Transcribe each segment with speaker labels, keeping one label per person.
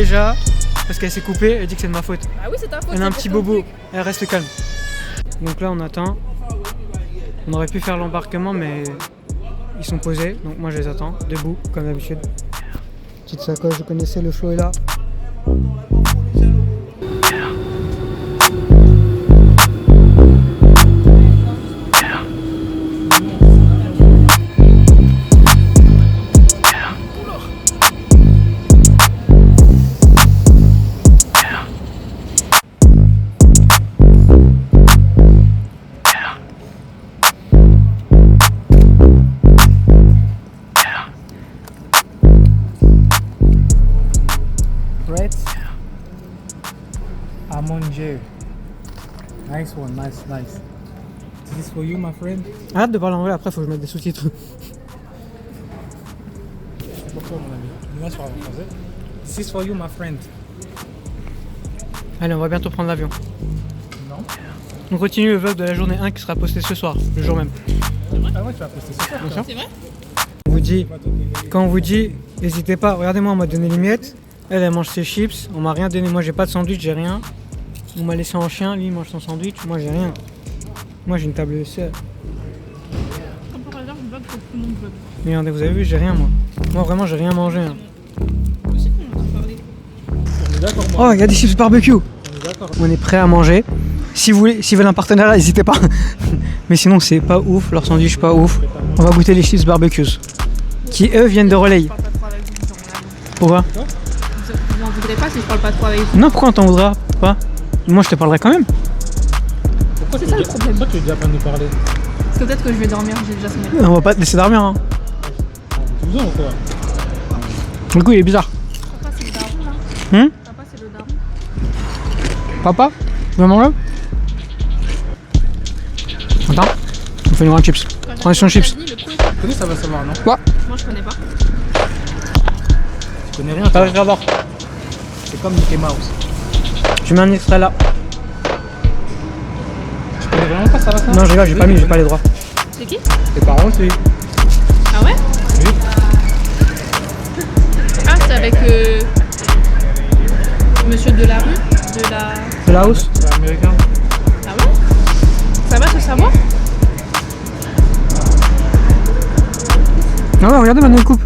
Speaker 1: déjà parce qu'elle s'est coupée, elle dit que c'est de ma faute.
Speaker 2: Ah oui, c'est ta faute.
Speaker 1: Elle a un petit bobo, elle reste calme. Donc là on attend. On aurait pu faire l'embarquement mais ils sont posés, donc moi je les attends, debout comme d'habitude. Petite sacoche, vous connaissez, le flow est là.
Speaker 3: À manger. Nice one, nice. This is for you, my friend.
Speaker 1: Arrête de parler anglais, après faut que je mette des sous-titres.
Speaker 3: C'est pour toi, mon ami. Dis-moi sur en français. This is for you, my friend.
Speaker 1: Allez, on va bientôt prendre l'avion.
Speaker 3: Non.
Speaker 1: On continue le vlog de la journée 1 qui sera posté ce soir, le jour même.
Speaker 3: Ah ouais, tu vas poster ce soir.
Speaker 1: Bien sûr.
Speaker 2: C'est vrai?
Speaker 1: On vous dit, quand on vous dit, n'hésitez pas, regardez-moi, on m'a donné les miettes. Elle mange ses chips, on m'a rien donné, moi j'ai pas de sandwich, j'ai rien. On m'a laissé en chien, lui il mange son sandwich, moi j'ai rien. Moi j'ai une table de sel.
Speaker 2: Comme par hasard, je vlog pour tout le monde vlog.
Speaker 1: Mais regardez, vous avez vu, j'ai rien moi. Moi vraiment j'ai rien mangé. Hein.
Speaker 2: Je sais qu'on entend parler.
Speaker 3: On est d'accord, moi.
Speaker 1: Oh, il y a des chips barbecue.
Speaker 3: On est d'accord.
Speaker 1: On est prêt à manger. Si vous veulent un partenariat, n'hésitez pas. Mais sinon c'est pas ouf, leur sandwich pas ouf. On va goûter les chips barbecues. Qui eux viennent de Relay.
Speaker 2: Je parle pas trop avec vous dans mon avion.
Speaker 1: Pourquoi?
Speaker 2: Vous m'en voudrez pas si je parle pas trop avec vous.
Speaker 1: Non, pourquoi on t'en voudra pas? Moi je te parlerai quand même.
Speaker 3: Pourquoi
Speaker 2: C'est
Speaker 3: tu
Speaker 2: ça,
Speaker 3: veux
Speaker 2: le problème.
Speaker 3: Pourquoi tu veux déjà pas nous parler?
Speaker 2: Parce que peut-être que je vais dormir, j'ai déjà sommeil.
Speaker 1: On va pas te laisser dormir. Hein.
Speaker 3: Tu besoin ou quoi?
Speaker 1: Du coup il est bizarre.
Speaker 2: Papa, c'est le daron là. Papa, c'est le daron.
Speaker 1: Papa, tu veux manger? Attends, on fait une grande chips. Transition chips.
Speaker 2: Le coup,
Speaker 3: Tu connais, ça va savoir, non?
Speaker 2: moi, je connais pas.
Speaker 3: Tu connais rien,
Speaker 1: Ça
Speaker 3: toi.
Speaker 1: va savoir.
Speaker 3: C'est comme Mickey Mouse.
Speaker 1: Tu mets un extrait là.
Speaker 3: Tu connais vraiment pas, ça va ça?
Speaker 1: Non, j'ai pas mis, j'ai pas les droits.
Speaker 2: C'est qui?
Speaker 3: Tes parents, c'est.
Speaker 2: Ah ouais?
Speaker 3: Oui.
Speaker 2: Ah, c'est avec Monsieur de la rue, de la...
Speaker 1: C'est la hausse.
Speaker 3: C'est américain.
Speaker 2: Ah ouais? Ça va se savoir?
Speaker 1: Ah ouais, regardez maintenant il coupe.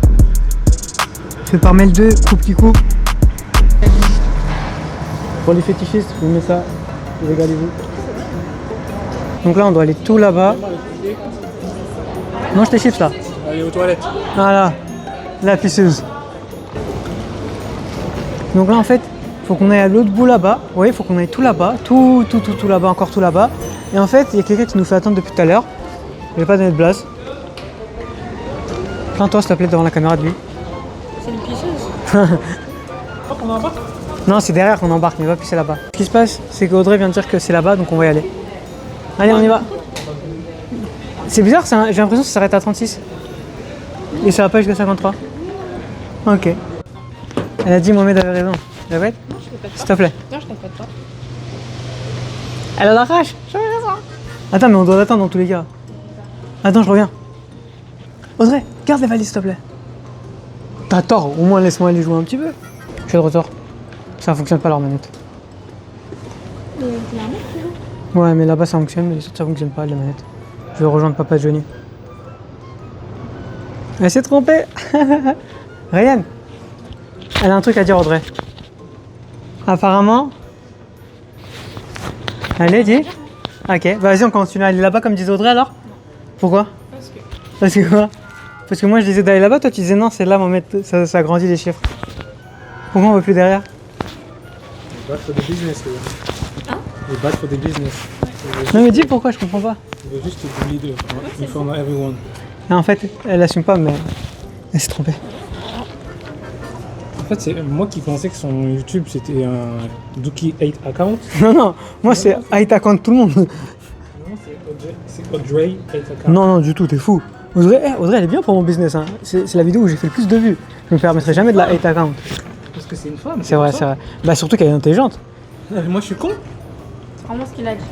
Speaker 1: Fait par Mel 2, coupe qui coupe. Pour les fétichistes, vous mettez ça, régalez-vous. Donc là on doit aller tout là-bas. Mange tes chips là.
Speaker 3: Allez aux toilettes.
Speaker 1: Voilà, la pisseuse. Donc là en fait, faut qu'on aille à l'autre bout là-bas. Vous voyez, faut qu'on aille tout là-bas, tout là-bas, encore tout là-bas. Et en fait, il y a quelqu'un qui nous fait attendre depuis tout à l'heure. Je vais pas donner de blase. Plains-toi s'il te plaît devant la caméra de lui.
Speaker 2: C'est une pisseuse.
Speaker 3: Hop, on embarque.
Speaker 1: Non, c'est derrière qu'on embarque, mais va pisser là-bas. Ce qui se passe, c'est qu'Audrey vient de dire que c'est là-bas, donc on va y aller. Allez, on y va. C'est bizarre, j'ai l'impression que ça s'arrête à 36. Et ça va pas jusqu'à 53. Ok. Elle a dit Mohamed avait raison. Répète,
Speaker 2: Non, je répète
Speaker 1: s'il
Speaker 2: pas.
Speaker 1: te plaît.
Speaker 2: Non, je répète pas.
Speaker 1: Elle a la rage. Attends, mais on doit l'attendre dans tous les cas. Attends, je reviens. Audrey, garde les valises, s'il te plaît. T'as tort, au moins laisse-moi aller jouer un petit peu. Je suis de retour. Ça fonctionne pas leur manette. Ouais, mais là-bas ça fonctionne, mais les autres ça fonctionne pas, les manettes. Je vais rejoindre papa Johnny. Elle s'est trompée. Ryan, elle a un truc à dire, Audrey. Apparemment. Allez, dis. Ok, bah, vas-y, on continue à aller là-bas comme disait Audrey alors. Pourquoi? Parce que quoi? Parce que moi je disais d'aller là-bas, toi tu disais non, c'est là, Mohamed, ça agrandit les chiffres. Pourquoi on va plus derrière?
Speaker 3: Bad for the business, les gars. It's bad for the business.
Speaker 1: Non mais dis pourquoi, je comprends pas.
Speaker 3: Il veut juste te bully de. In front of everyone.
Speaker 1: Et en fait, elle assume pas, mais elle s'est trompée.
Speaker 3: En fait, c'est moi qui pensais que son YouTube c'était un Dookie 8 account.
Speaker 1: Non, non, moi c'est Aïta contre tout le monde.
Speaker 3: Non, c'est Audrey 8 account.
Speaker 1: Non, non, du tout, t'es fou. Audrey, Audrey, elle est bien pour mon business. Hein. C'est la vidéo où j'ai fait le plus de vues. Je me permettrai jamais de la hate account.
Speaker 3: Parce que c'est une femme.
Speaker 1: C'est vrai, c'est vrai. Bah surtout qu'elle est intelligente.
Speaker 3: Moi je suis con.
Speaker 2: C'est vraiment ce qu'il a dit.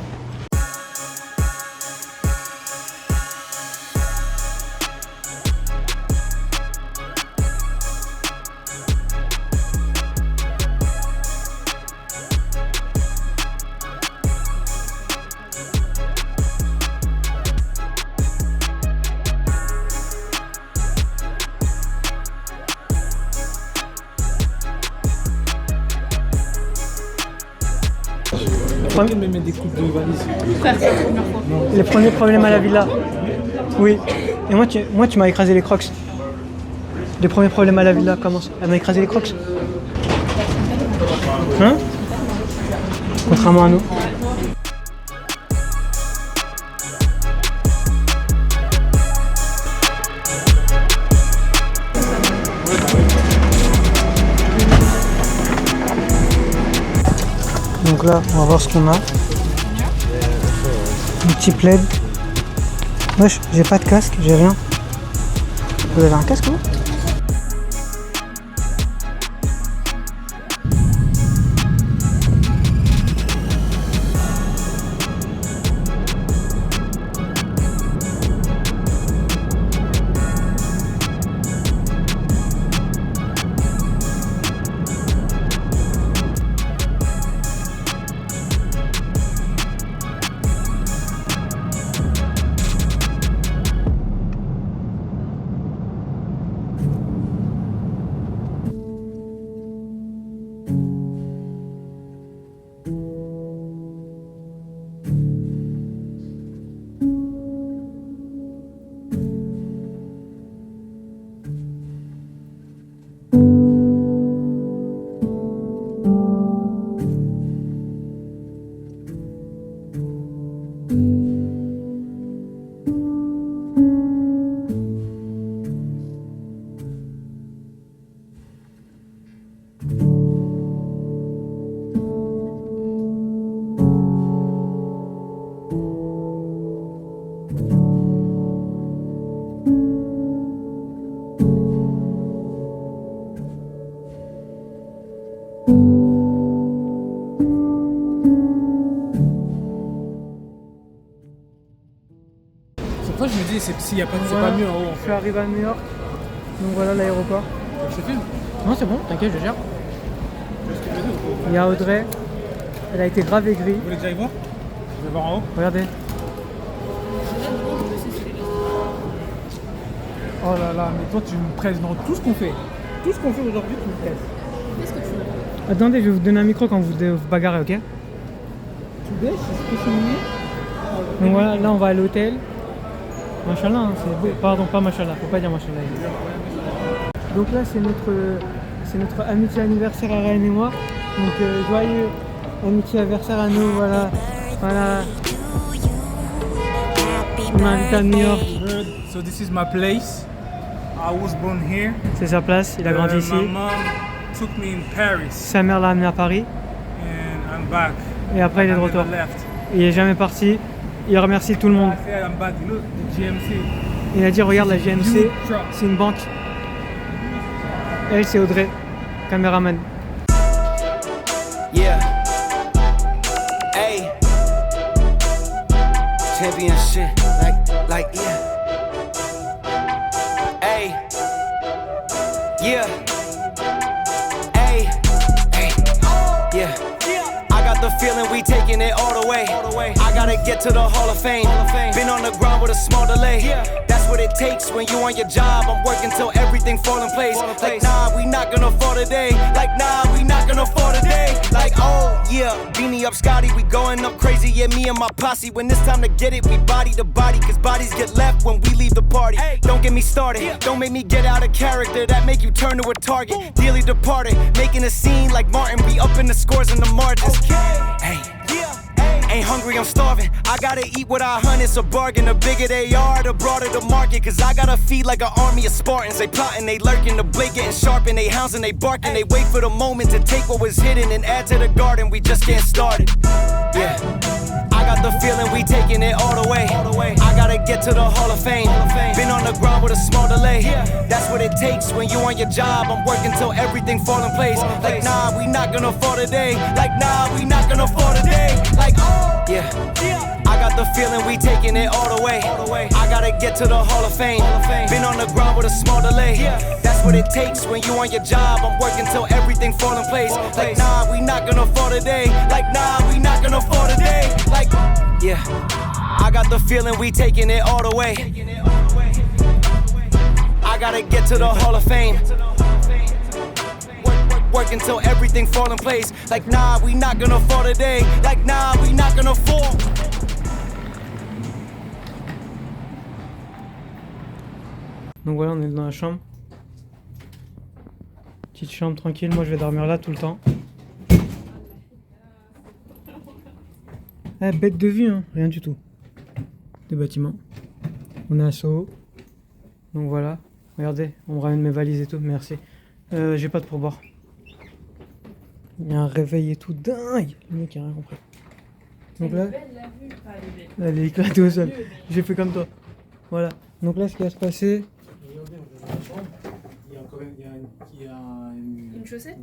Speaker 3: Quelqu'un me met des coupes de valise.
Speaker 2: Frère, c'est la première fois.
Speaker 1: Les premiers problèmes à la villa. Oui. Et moi, tu m'as écrasé les crocs. Les premiers problèmes à la villa, comment ça? Elle m'a écrasé les crocs. Hein? Contrairement à nous. Donc là, on va voir ce qu'on a. Un petit plaid. Wesh, j'ai pas de casque, j'ai rien. Vous avez un casque, vous?
Speaker 3: Après, je me dis, s'il n'y a pas, c'est
Speaker 1: Voilà,
Speaker 3: pas mieux en haut.
Speaker 1: je suis arrivé à New York. Donc voilà l'aéroport.
Speaker 3: Je te filme.
Speaker 1: Non, c'est bon, t'inquiète, je gère. Il y a Audrey. Elle a été grave aigrie.
Speaker 3: Vous voulez que j'aille voir? Je vais voir en haut.
Speaker 1: Regardez.
Speaker 3: Oh là là, mais toi, tu me presses dans tout ce qu'on fait. Tout ce qu'on fait aujourd'hui, tu me presses.
Speaker 2: Qu'est-ce que tu veux?
Speaker 1: Attendez, je vais vous donner un micro quand vous vous bagarrez, ok?
Speaker 3: Tu baisses, c'est ce que c'est mignon.
Speaker 1: Donc voilà, là on va à l'hôtel. Machallah, hein, c'est beau. Pardon, pas machallah, faut pas dire machallah. Donc là c'est notre amitié anniversaire à Ryan et moi. Donc joyeux amitié anniversaire à nous, voilà. Voilà. On m'a invité à New York.
Speaker 3: Good. So this is my place. I was born here.
Speaker 1: C'est sa place, il a grandi ici.
Speaker 3: My mom took me in Paris
Speaker 1: Sa mère l'a amené à Paris.
Speaker 3: and I'm back.
Speaker 1: Et après il est de
Speaker 3: I never
Speaker 1: retour.
Speaker 3: left.
Speaker 1: Il est jamais parti. Il remercie tout le monde.
Speaker 3: I said I'm back. Look, the GMC.
Speaker 1: Il a dit regarde la GMC,
Speaker 3: Huge truck.
Speaker 1: c'est une banque. Elle c'est Audrey, caméraman.
Speaker 4: Yeah. Hey. Championship. Like, yeah. Hey. Yeah. Hey. Hey. Yeah. I got the feeling we taking it all the way. I gotta get to the Hall of Fame. Been on the ground with a small delay. That's what it takes when you on your job. I'm working till everything fall in place. Like, nah, we not gonna fall today. Like, nah, we not gonna fall today. Like, oh, yeah, beanie up Scotty, we going up crazy. Yeah, me and my posse. When it's time to get it, we body to body. Cause bodies get left when we leave the party. Don't get me started. Don't make me get out of character. That make you turn to a target. Dearly departed. Making a scene like Martin. Be up in the scores and the margins. Hey. Ain't hungry, I'm starving. I gotta eat what I hunt, it's a bargain. The bigger they are, the broader the market. Cause I gotta feed like an army of Spartans. They plotting, they lurking, the blade getting sharpened. They hounds they barking, they wait for the moment to take what was hidden and add to the garden. We just getting started. Yeah. I got the feeling we taking it all the way. I gotta get to the Hall of Fame. Been on the ground with a small delay. That's what it takes when you on your job. I'm working till everything fall in place. Like, nah, we not gonna fall today. Like, nah, we not gonna fall today. Like, yeah. I got the feeling we taking it all the way. I gotta get to the Hall of Fame. Been on the ground with a small delay. That's what it takes when you on your job. I'm working till everything fall in place. Like, nah, we not gonna fall today. Like, nah, we not gonna fall today. Like, yeah. I got the feeling we taking it all the way. I gotta get to the Hall of Fame. work until everything fall in place. Like nah, we not gonna fall today. Like nah, we not gonna fall.
Speaker 1: Donc voilà, on est dans la chambre. Petite chambre tranquille, moi je vais dormir là tout le temps. Eh, bête de vue, hein, rien du tout. Des bâtiments. On est à Soho. Donc voilà, regardez, on me ramène mes valises et tout, merci. J'ai pas de pourboire. Il y a un réveil et tout, dingue. Le mec a rien compris. Donc là, elle est éclatée au sol. J'ai fait comme toi. Voilà. Donc là, ce qui va se passer.
Speaker 3: Il y a
Speaker 2: Une chaussette.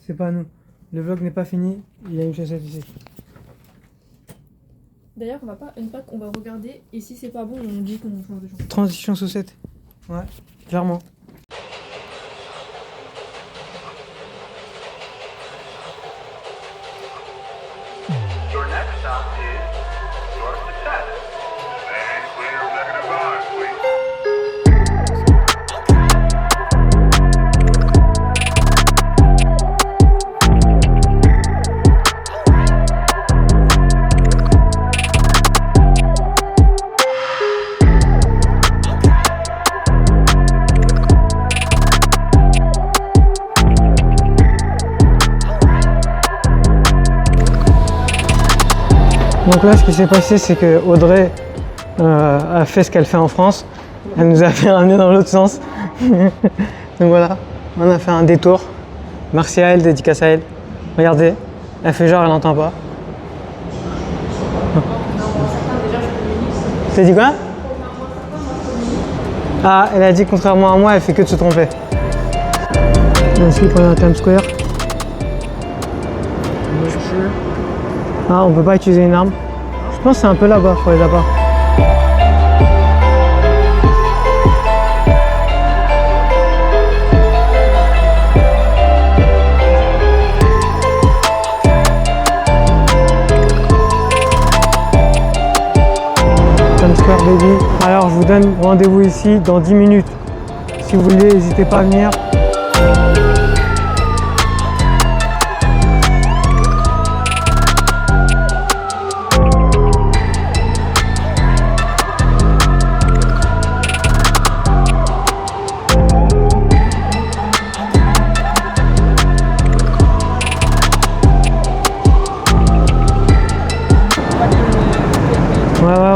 Speaker 1: C'est pas nous. Le vlog n'est pas fini. Il y a une chaussette ici.
Speaker 2: D'ailleurs, on va pas unpack, on va regarder. Et si c'est pas bon, on dit qu'on change de chambre.
Speaker 1: Transition chaussette. Ouais, clairement.
Speaker 5: Your next stop is your success. And clear negative odds, please.
Speaker 1: Donc là, ce qui s'est passé, c'est que Audrey a fait ce qu'elle fait en France. Elle nous a fait ramener dans l'autre sens. Donc voilà, on a fait un détour. Merci à elle, dédicace à elle. Regardez, elle fait genre, elle n'entend pas. T'as dit quoi? Ah, elle a dit contrairement à moi, elle fait que de se tromper. Ensuite, on est à Times Square. Ah, on peut pas utiliser une arme. Je pense que c'est un peu là-bas, faut aller là-bas. Times Square baby. Alors je vous donne rendez-vous ici dans 10 minutes. Si vous voulez, n'hésitez pas à venir.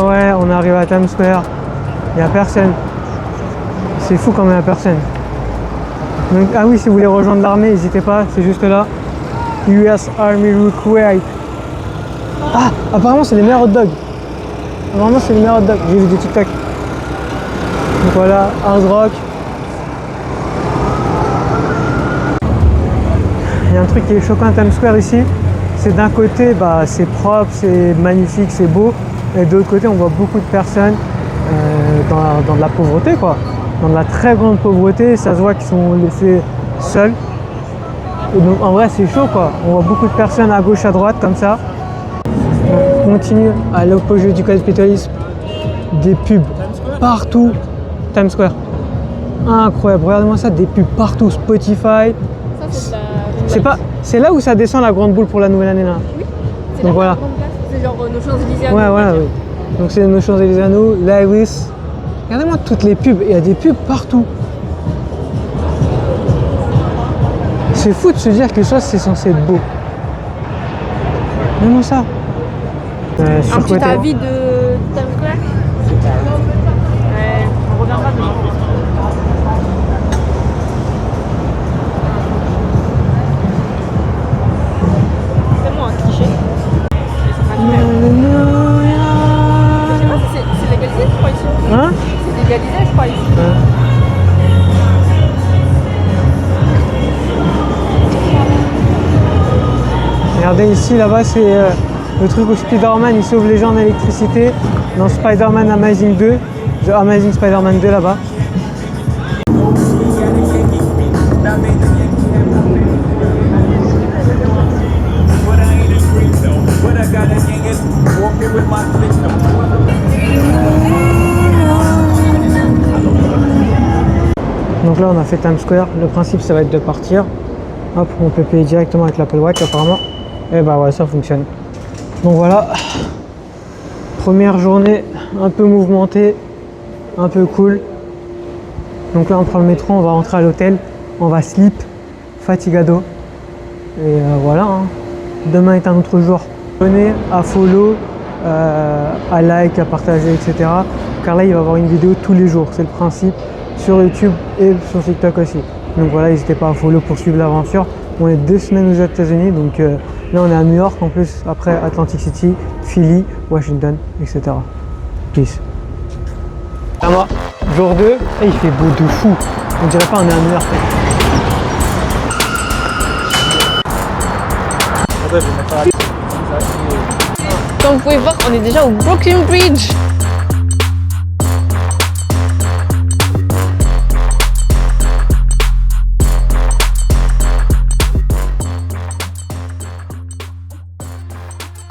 Speaker 1: Ouais, on arrive à Times Square. Il n'y a personne. C'est fou quand il n'y a personne. Donc, ah oui, si vous voulez rejoindre l'armée, n'hésitez pas, c'est juste là. US Army Recruit. Ah, apparemment c'est les meilleurs hot dogs. Apparemment c'est les meilleurs hot dogs. J'ai vu des TikTok. Donc voilà, Hard Rock. Il y a un truc qui est choquant à Times Square ici. C'est d'un côté, bah, c'est propre, c'est magnifique, c'est beau. Et de l'autre côté, on voit beaucoup de personnes dans de la pauvreté, quoi. Dans de la très grande pauvreté, ça se voit qu'ils sont laissés seuls. Et donc, en vrai, c'est chaud, quoi. On voit beaucoup de personnes à gauche, à droite, comme ça. On continue à l'opposé du capitalisme. Des pubs partout. Times Square. Incroyable, regardez-moi ça, des pubs partout. Spotify.
Speaker 2: Ça, c'est de la...
Speaker 1: C'est pas, c'est là où ça descend la grande boule pour la nouvelle année, là.
Speaker 2: Oui, c'est
Speaker 1: Donc
Speaker 2: la
Speaker 1: voilà.
Speaker 2: grande place. C'est genre nos Champs-Élysées à nous,
Speaker 1: Ouais,
Speaker 2: on va
Speaker 1: voilà,
Speaker 2: dire.
Speaker 1: oui. Donc c'est nos Champs-Élysées à nous, Lewis. Regardez-moi toutes les pubs, il y a des pubs partout. C'est fou de se dire que ça c'est censé être beau. Regardez-moi ça.
Speaker 2: Un petit
Speaker 1: Surcoté.
Speaker 2: avis de Times Square. Ouais, on reviendra demain. Fais-moi un cliché. Je sais pas si c'est légalisé, je crois, ici.
Speaker 1: Hein?
Speaker 2: C'est légalisé, je crois, ici.
Speaker 1: Regardez ici, là-bas c'est le truc où Spider-Man il sauve les gens en électricité dans Spider-Man Amazing 2, The Amazing Spider-Man 2 là-bas. Donc là on a fait Times Square, le principe ça va être de partir. Hop, on peut payer directement avec l'Apple Watch apparemment. Et bah ouais, ça fonctionne. Donc voilà, première journée un peu mouvementée, un peu cool. Donc là on prend le métro, on va rentrer à l'hôtel, on va sleep, fatigado. Et voilà, hein. Demain est un autre jour. Abonnez, à follow, à like, à partager, etc. Car là il va y avoir une vidéo tous les jours, c'est le principe, sur YouTube et sur TikTok aussi. Donc voilà, n'hésitez pas à follow pour suivre l'aventure. On est 2 semaines aux États-Unis, donc là on est à New York en plus, après Atlantic City, Philly, Washington, etc. Peace. À moi, jour 2, et il fait beau de fou. On dirait pas on est à New York.
Speaker 2: Comme vous pouvez voir, on est déjà au Brooklyn Bridge.